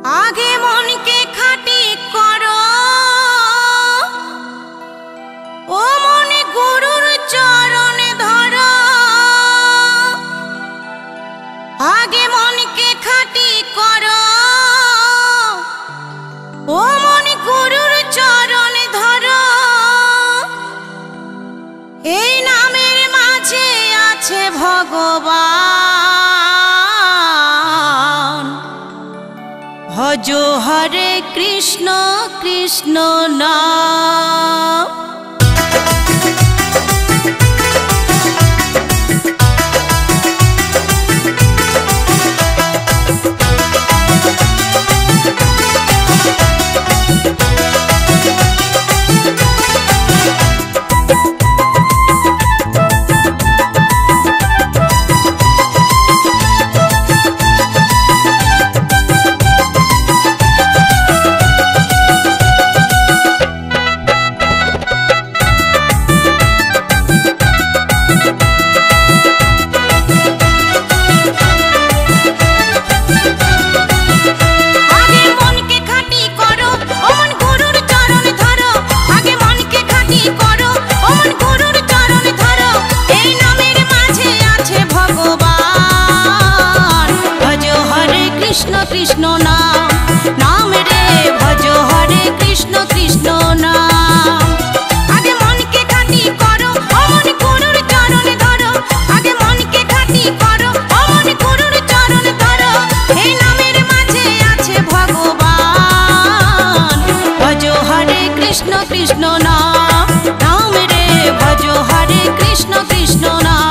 आगे मन के खाटी करो ओ मन गुरुर चरण धरो। आगे मन के खाटी करो ओ मन गुरुर चरण धरो। এই নামের মাঝে আছে ভগবান। ভজ হরে কৃষ্ণ কৃষ্ণ নাম। কৃষ্ণ নাম নাম রে ভজ হরে কৃষ্ণ কৃষ্ণ নাম। আগে মনকে খাঁটি করো অমন গুরুর চরণ ধরো। আগে মনকে খাঁটি করো অমন গুরুর চরণ ধরো। এই নামের মাঝে আছে ভগবান। ভজ হরে কৃষ্ণ কৃষ্ণ নাম নাম রে ভজ হরে কৃষ্ণ কৃষ্ণ নাম।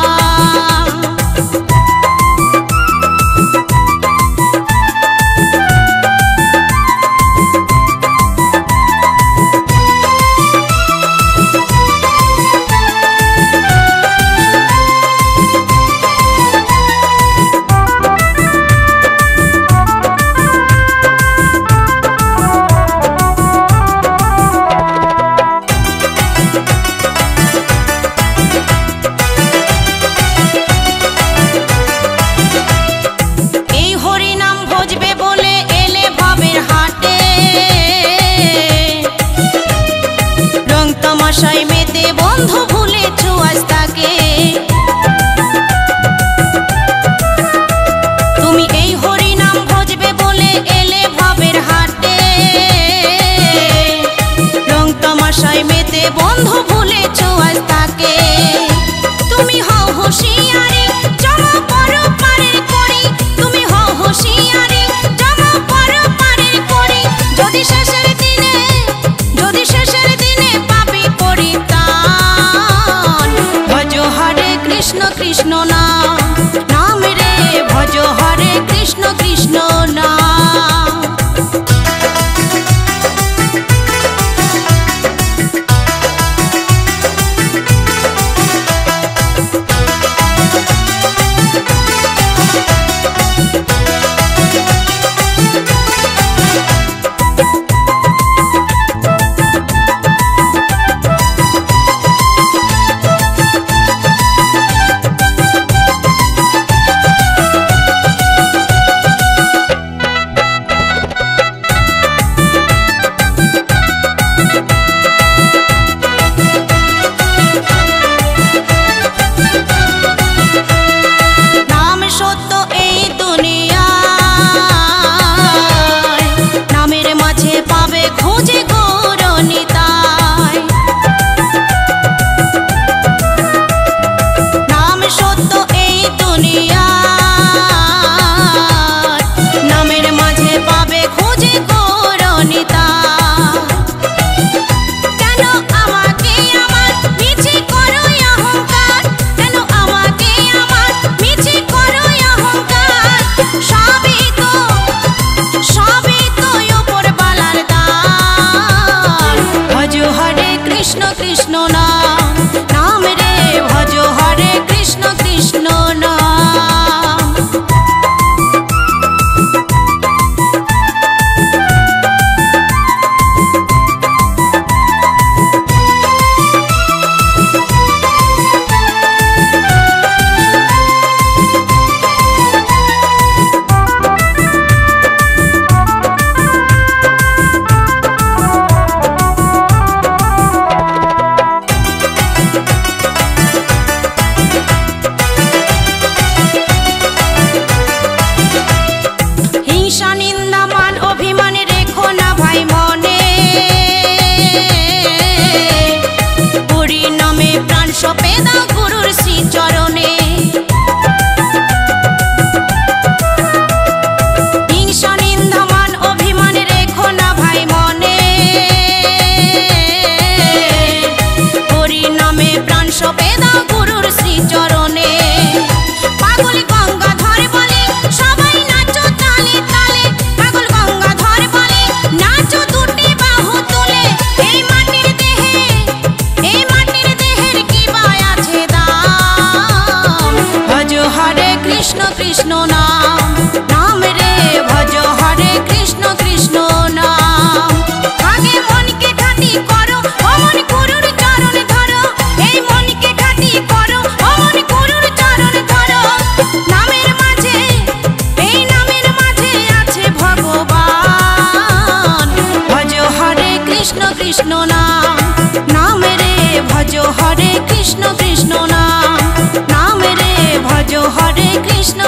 তমাশায় মেতে বন্ধু ভুলেছো আজ তাকে। তুমি এই হরি নাম ভজবে বলে এলে ভাবের হাটে। রং তমাশায় মেতে বন্ধু ভুলেছো আজ তাকে। তুমি হও হুঁশিয়ারি জমা পরো পারের করি। তুমি হও হুঁশিয়ারি জমা পরো পারের করি। যদি শেষের দিনে কৃষ্ণ কৃষ্ণ নাম নাম রে ভজ হরে কৃষ্ণ কৃষ্ণ নাম। কৃষ্ণ কৃষ্ণ নাম নাম রে ভজ হরে কৃষ্ণ কৃষ্ণ নাম। कृष्ण कृष्ण नाम नाम रे भजो हरे कृष्ण कृष्ण नाम नाम रे भजो हरे कृष्ण